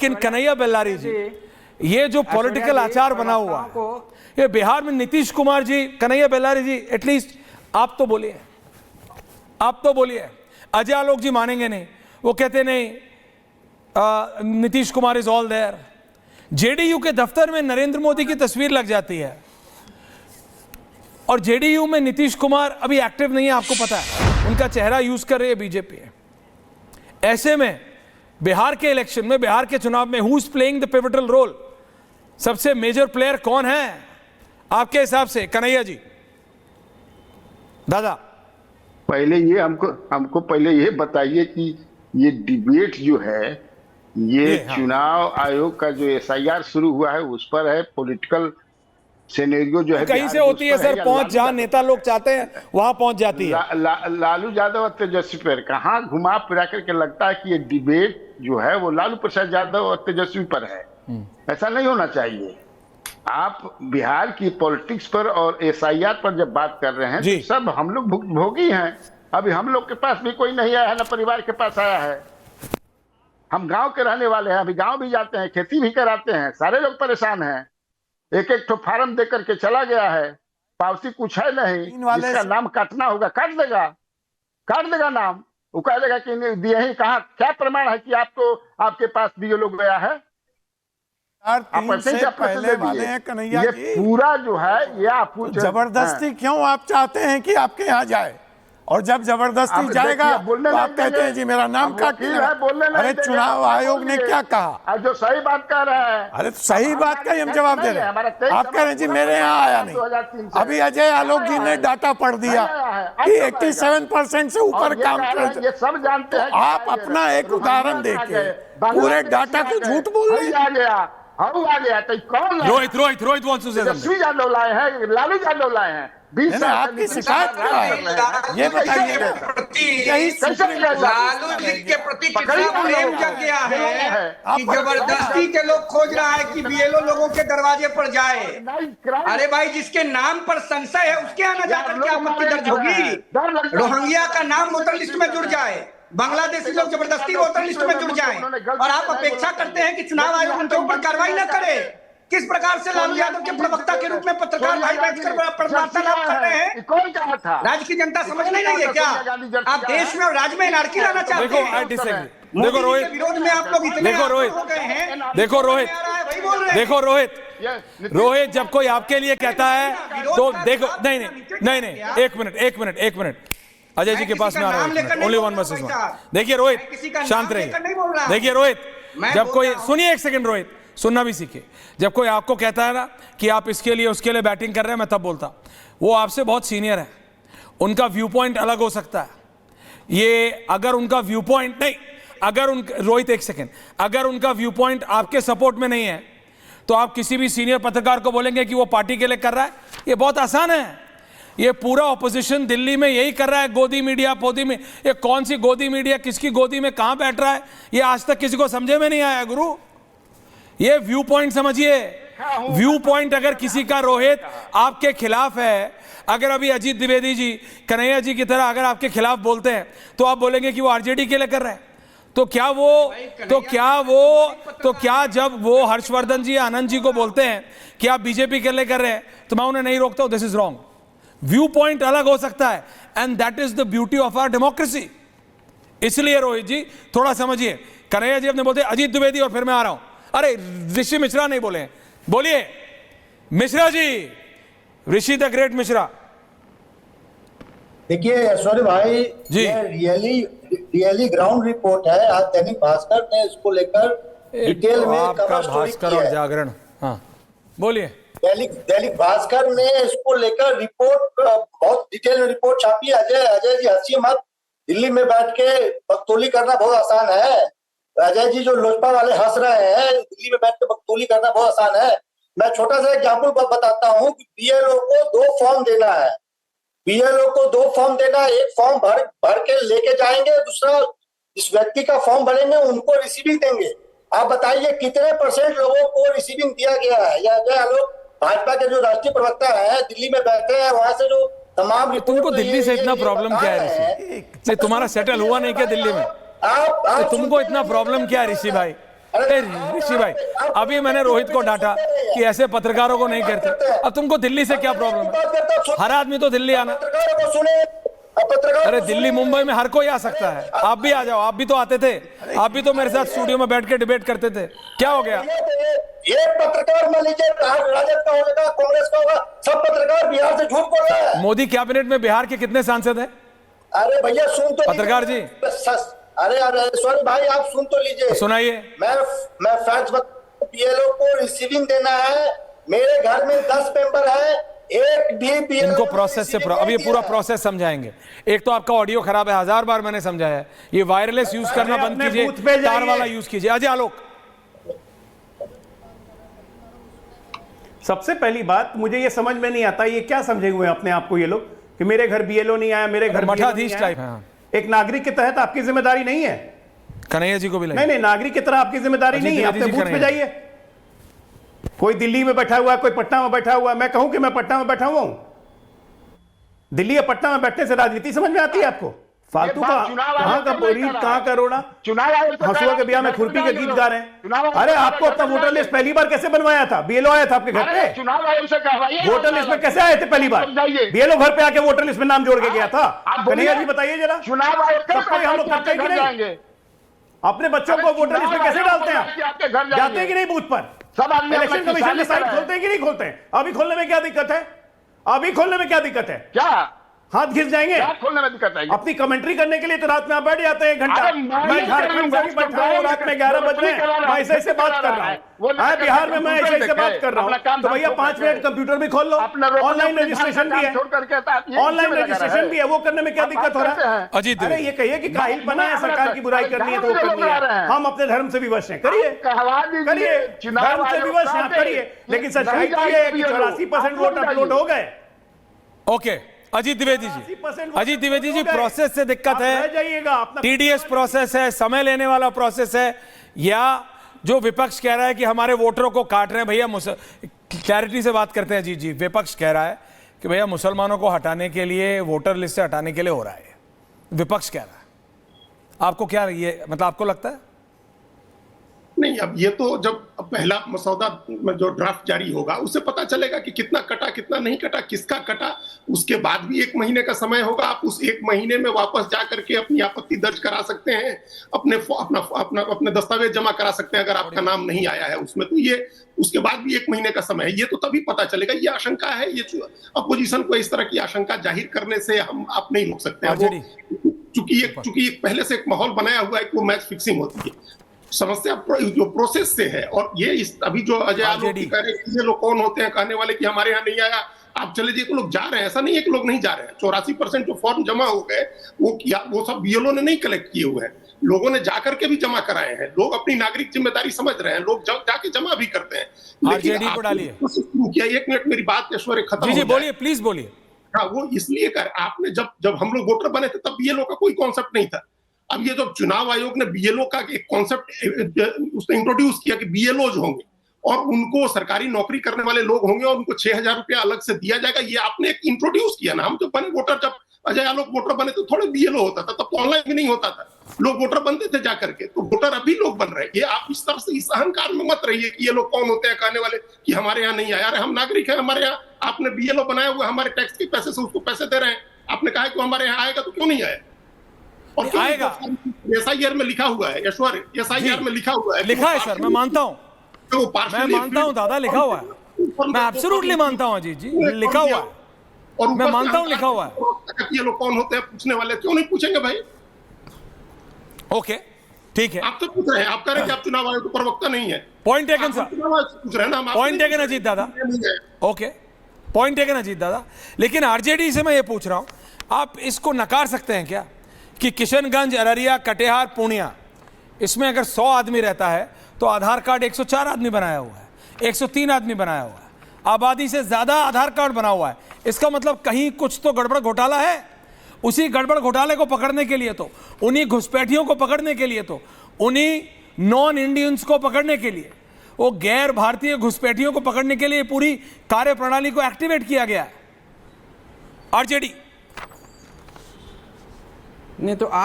लेकिन कन्हैया बेल्लारी जी, ये जो पॉलिटिकल आचार बना हुआ है, ये बिहार में नीतीश कुमार जी, कन्हैया बेल्लारी जी, एटलीस्ट आप तो बोलिए, आप तो बोलिए। अजय आलोक जी मानेंगे नहीं, वो कहते नहीं Nitish Kumar is all there. JDU के दफ्तर में नरेंद्र मोदी की तस्वीर लग जाती है और जेडीयू में नीतीश कुमार अभी एक्टिव नहीं है, आपको पता है, उनका चेहरा यूज कर रही है बीजेपी। ऐसे में बिहार के इलेक्शन में, बिहार के चुनाव में who is playing the pivotal role, सबसे मेजर प्लेयर कौन है आपके हिसाब से, कन्हैया जी? दादा पहले ये हमको पहले ये बताइए कि ये डिबेट जो है ये चुनाव आयोग का जो एसआईआर शुरू हुआ है उस पर है, पॉलिटिकल सिनेरियो जो है कहीं से होती है सर, पहुंच जहां नेता लोग चाहते हैं वहां पहुंच जाती है। लालू यादव और तेजस्वी पर कहां घुमा फिरा करके लगता है कि ये डिबेट जो है वो लालू प्रसाद यादव और तेजस्वी पर है। ऐसा नहीं होना चाहिए। आप बिहार की पॉलिटिक्स पर और एसआईआर पर जब बात कर रहे हैं तो सब हम लोग भुक्तभोगी हैं। अभी हम लोग के पास भी कोई नहीं आया है, ना परिवार के पास आया है। हम गांव के रहने वाले हैं, अभी गांव भी जाते हैं, खेती भी कराते हैं, सारे लोग परेशान हैं। एक एक तो फार्म दे करके चला गया है, पावती कुछ है नहीं, जिसका नाम काटना होगा काट देगा नाम। वो कह देगा कि दिए ही कहा, क्या प्रमाण है कि आपको आपके पास दिए लोग गया है? पहले वाले हैं कन्हैया जी, ये पूरा जो है ये आप जबरदस्ती क्यों आप चाहते हैं कि आपके यहाँ जाए, और जब जबरदस्ती जाएगा तो आप कहते हैं जी मेरा नाम काट दिया। अरे चुनाव आयोग ने क्या कहा? जो सही बात कर रहे हैं, अरे तो सही बात का ही हम जवाब दे रहे हैं। आप कह रहे हैं जी मेरे यहाँ आया नहीं। अभी अजय आलोक जी ने डाटा पढ़ दिया कि 87% से ऊपर काम कर, ये सब जानते हैं। आप अपना एक उदाहरण देके पूरे डाटा को झूठ बोल रहे हैं। आ गया तो कौन? Rohit wants to say something। Tejashwi Yadav लाए हैं, लालू यादव लाए हैं। 20 साल आपकी शिकायत क्या है ये बताइए। लालू जी के प्रति कितना प्रेम जग गया है कि जबरदस्ती के लोग खोज रहा है कि बीएलओ लोगों के दरवाजे पर जाए। अरे भाई, जिसके नाम पर संशय है उसके यहाँ जाकर के आपत्ति दर्ज होगी। रोहिंग्या का नाम वोटर लिस्ट में जुड़ जाए, बांग्लादेशी लोग जबरदस्ती वोटर लिस्ट में जुड़ जाएं, और आप अपेक्षा करते हैं कि चुनाव आयोग उनके ऊपर कार्रवाई न करे। किस प्रकार से लालू यादव के प्रवक्ता के रूप में पत्रकार भाई बैठकर वार्तालाप कर रहे हैं? कौन कहा था? राज्य की जनता समझ नहीं रही है क्या? आप देश में और राज्य में एनार्की लाना चाहते हैं? देखो रोहित, विरोध में आप लोग इतने हो गए हैं। देखो रोहित, जब कोई आपके लिए कहता है तो देखो, नहीं, एक मिनट अजय जी के पास में आ रहा है, ओनली वन वर्सेस वन। देखिए रोहित, शांत रहिए। देखिए रोहित, जब कोई, सुनिए एक सेकंड रोहित, सुनना भी सीखिए। जब कोई आपको कहता है ना कि आप इसके लिए उसके लिए बैटिंग कर रहे हैं, मैं तब बोलता वो आपसे बहुत सीनियर है, उनका व्यू पॉइंट अलग हो सकता है। ये अगर उनका व्यू पॉइंट नहीं, अगर उन रोहित एक सेकंड, अगर उनका व्यू पॉइंट आपके सपोर्ट में नहीं है तो आप किसी भी सीनियर पत्रकार को बोलेंगे कि वो पार्टी के लिए कर रहा है? ये बहुत आसान है। ये पूरा ऑपोजिशन दिल्ली में यही कर रहा है, गोदी मीडिया पोदी में। ये कौन सी गोदी मीडिया, किसकी गोदी में कहां बैठ रहा है, ये आज तक किसी को समझे में नहीं आया गुरु। ये व्यू पॉइंट समझिए। व्यू पॉइंट अगर किसी का रोहित आपके खिलाफ है, अगर अभी अजीत द्विवेदी जी, कन्हैया जी की तरह अगर आपके खिलाफ बोलते हैं तो आप बोलेंगे कि वो आरजेडी के लिए कर रहे हैं। तो क्या जब वो हर्षवर्धन जी या आनंद जी को बोलते हैं कि आप बीजेपी के लिए कर रहे हैं तो मैं उन्हें नहीं रोकता हूं? This is wrong. View point अलग हो सकता है, and that is the beauty of our democracy. इसलिए रोहित जी थोड़ा समझिए। कन्हैया जी अपने बोलते अजीत द्विवेदी और फिर मैं आ रहा हूं। अरे ऋषि मिश्रा नहीं बोले, बोलिए मिश्रा जी, ऋषि द ग्रेट मिश्रा। देखिए ऐश्वर्य भाई जी, रियली ग्राउंड रिपोर्ट है। आज दैनिक भास्कर ने इसको लेकर डिटेल में आपका भास्कर और जागरण, हाँ बोलिए। दैनिक भास्कर ने इसको लेकर रिपोर्ट, बहुत डिटेल में रिपोर्ट छापी। अजय जी हंसिए मत, दिल्ली में बैठ के बकतौली करना बहुत आसान है। अजय जी जो लोजपा वाले हंस रहे हैं, दिल्ली में बैठ के बकतौली करना बहुत आसान है। मैं छोटा सा एग्जाम्पल बताता हूँ कि बीएलओ को 2 फॉर्म देना है। बीएलओ को 2 फॉर्म देना, एक फॉर्म भर के लेके जाएंगे, दूसरा जिस व्यक्ति का फॉर्म भरेंगे उनको रिसीविंग देंगे। आप बताइए कितने % लोगों को रिसीविंग दिया गया है? या अजय आलोक भाजपा के जो राष्ट्रीय प्रवक्ता है दिल्ली में बैठे हैं, वहां से जो तमाम तुमको दिल्ली से इतना प्रॉब्लम क्या है ऋषि? तुम्हारा सेटल हुआ नहीं क्या दिल्ली में? तुमको इतना प्रॉब्लम क्या है ऋषि भाई? ऋषि भाई, अभी मैंने रोहित को डांटा कि ऐसे पत्रकारों को नहीं करते। अब तुमको दिल्ली से क्या प्रॉब्लम है? हर आदमी तो दिल्ली आना, अरे दिल्ली मुंबई में हर कोई आ सकता है। आप भी आ जाओ, आप भी तो आते थे, आप भी तो मेरे साथ स्टूडियो में बैठ के डिबेट करते थे। क्या हो गया? ये पत्रकार मान लीजिए, राजद का होगा, कांग्रेस का होगा, सब पत्रकार बिहार से झूठ बोल रहा है। मोदी कैबिनेट में बिहार के कितने सांसद हैं? अरे भैया सुन तो पत्रकार जी, अरे सॉरी भाई, आप सुन तो लीजिए, सुनाइए। मैं फैक्ट्स बता, बीएलओ को रिसीविंग देना है। मेरे घर में 10 मेंबर है, एक भी इनको प्रोसेस से अब ये पूरा प्रोसेस समझाएंगे। एक तो आपका ऑडियो खराब है, 1000 बार मैंने समझाया है। ये वायरलेस यूज करना बंद कीजिए, तार वाला यूज कीजिए। अजय आलोक, सबसे पहली बात, मुझे ये समझ में नहीं आता, ये क्या समझे हुए अपने आप को ये लोग कि मेरे घर बीएलओ नहीं आया, मेरे घर मठाधीश टाइप है। एक नागरिक के तहत आपकी जिम्मेदारी नहीं है? कन्हैया जी को भी नहीं, नागरिक की तरह आपकी जिम्मेदारी नहीं है। अपने बूथ पे जाइए। कोई दिल्ली में बैठा हुआ है, कोई पटना में बैठा हुआ है। मैं कहूं कि मैं पटना में बैठा हुआ हूं, दिल्ली या पटना में बैठने से राजनीति समझ में आती है आपको? फालतू का कहां का बोरीट, कहां का रोना, हंसुआ के बिया में खुरपी के गीत गा रहे हैं। अरे आपको अपना वोटर लिस्ट पहली बार कैसे बनवाया था? बीएलओ आया था आपके घर पे? चुनाव आयोग से कहवाइए, वोटर लिस्ट में कैसे आए थे पहली बार? बीएलओ घर पे आके वोटर लिस्ट में नाम जोड़ के गया था। कन्हैया जी बताइए जरा, चुनाव आयोग हम लोग करते हैं कि नहीं? अपने बच्चों को वोटर लिस्ट में कैसे डालते हैं? जाते हैं कि नहीं बूथ पर? इलेक्शन कमीशन के साइट खोलते हैं कि नहीं खोलते हैं? अभी खोलने में क्या दिक्कत है? अभी खोलने में क्या दिक्कत है? क्या हाथ घिस जाएंगे? खोलने में दिक्कत है? अपनी कमेंट्री करने के लिए तो रात में आप बैठ जाते हैं घंटा। मैं झारखंड से भी बैठा हूं, रात में 11 बज रहे हैं, मैं ऐसे ऐसे बात कर रहा हूं। बिहार में मैं ऐसे ऐसे बात कर रहा हूं, तो भैया 5 मिनट कंप्यूटर भी खोल लो। ऑनलाइन रजिस्ट्रेशन भी है, ऑनलाइन रजिस्ट्रेशन भी है, वो करने में क्या दिक्कत हो रहा है? अजीत, अरे ये कहिए कि काहिल बना है, सरकार की बुराई करनी है तो वो करनी है। हम अपने धर्म से विवश हैं, करिए करिए, धर्म से विवश हैं, करिए। लेकिन सच्चाई तो ये है कि 84% वोट अपलोड हो गए। ओके, अजीत द्विवेदी जी, प्रोसेस से दिक्कत है, टीडीएस प्रोसेस है, समय लेने वाला प्रोसेस है, या जो विपक्ष कह रहा है कि हमारे वोटरों को काट रहे हैं? भैया क्लैरिटी से बात करते हैं। जी, विपक्ष कह रहा है कि भैया मुसलमानों को हटाने के लिए, वोटर लिस्ट से हटाने के लिए हो रहा है, विपक्ष कह रहा है। आपको क्या ये मतलब आपको लगता है? नहीं, अब ये तो जब पहला मसौदा में जो ड्राफ्ट जारी होगा उससे पता चलेगा कि कितना कटा, कितना नहीं कटा, किसका कटा। उसके बाद भी 1 महीने का समय होगा। आप उस 1 महीने में वापस जा करके अपनी आपत्ति दर्ज करा सकते हैं, अपने दस्तावेज जमा करा सकते हैं अगर आपका नाम नहीं आया है उसमें। तो ये उसके बाद भी 1 महीने का समय है, ये तो तभी पता चलेगा। ये आशंका है, ये अपोजिशन को इस तरह की आशंका जाहिर करने से आप नहीं रोक सकते। चूंकि पहले से एक माहौल बनाया हुआ है कि वो मैच फिक्सिंग होती है। समस्या जो प्रोसेस से है। और ये अभी जो अजय आलोक कह रहे हैं ये लोग कौन होते हैं कहने वाले कि हमारे यहाँ नहीं आया, आप चले जाइए, लोग जा रहे हैं। ऐसा नहीं है कि लोग नहीं जा रहे हैं। 84% जो फॉर्म जमा हो गए वो सब बीएलओ ने नहीं कलेक्ट किए हुए हैं, लोगों ने जाकर के भी जमा कराए हैं। लोग अपनी नागरिक जिम्मेदारी समझ रहे हैं, लोग जाके जमा भी करते हैं। आरजेडी को डालिए। 1 मिनट मेरी बात ऐश्वर्य खत्म। जी बोलिए, प्लीज बोलिए। हाँ, वो इसलिए कर आपने जब हम लोग वोटर बने थे तब बीएलओ का कोई कॉन्सेप्ट नहीं था। अब ये जब चुनाव आयोग ने बीएलओ का एक कॉन्सेप्ट उसने इंट्रोड्यूस किया कि बीएलओ होंगे और उनको सरकारी नौकरी करने वाले लोग होंगे और उनको 6,000 रुपया अलग से दिया जाएगा, ये आपने एक इंट्रोड्यूस किया ना। हम जब बने वोटर, जब अजय आलोक वोटर बने तो थोड़े बीएलओ होता था, तब तो ऑनलाइन भी नहीं होता था, लोग वोटर बनते थे जाकर के। तो वोटर अभी लोग बन रहे हैं। ये आप इस तरह से इस अहंकार में मत रहिए कि ये लोग कौन होते हैं कहने वाले कि हमारे यहाँ नहीं आया। अरे हम नागरिक हैं, हमारे यहाँ आपने बीएलओ बनाया हुआ, हमारे टैक्स के पैसे से उसको पैसे दे रहे हैं। आपने कहा कि हमारे यहाँ आएगा, तो क्यों नहीं आया? और आएगा, एसआईआर में लिखा हुआ है, ऐश्वर्य, एसआईआर में लिखा हुआ है, लिखा है सर, मैं मानता हूँ, मैं मानता हूँ दादा, लिखा हुआ है, मैं एब्सोल्युटली मानता हूँ अजीत जी, लिखा हुआ है, और मैं मानता हूँ लिखा हुआ है। ये लोग कौन होते हैं पूछने वाले, क्यों नहीं पूछेंगे भाई? ओके, ठीक है, आप तो पूछ रहे हैं, आप कह रहे हैं कि आप चुनाव आयोग के प्रवक्ता नहीं है। पॉइंट टेकन सर, पूछ रहे हैं ना, पॉइंट टेकन अजीत दादा, ओके, पॉइंट टेकन अजीत दादा। लेकिन आरजेडी से मैं ये पूछ रहा हूँ, आप इसको नकार सकते हैं क्या कि किशनगंज, अररिया, कटिहार, पूर्णिया, इसमें अगर 100 आदमी रहता है तो आधार कार्ड 104 आदमी बनाया हुआ है, 103 आदमी बनाया हुआ है, आबादी से ज्यादा आधार कार्ड बना हुआ है। इसका मतलब कहीं कुछ तो गड़बड़ घोटाला है। उसी गड़बड़ घोटाले को पकड़ने के लिए तो, उन्हीं घुसपैठियों को पकड़ने के लिए तो, उन्हीं नॉन इंडियंस को पकड़ने के लिए, वो गैर भारतीय घुसपैठियों को पकड़ने के लिए पूरी कार्यप्रणाली को एक्टिवेट किया गया है आरजेडी। नहीं तो आप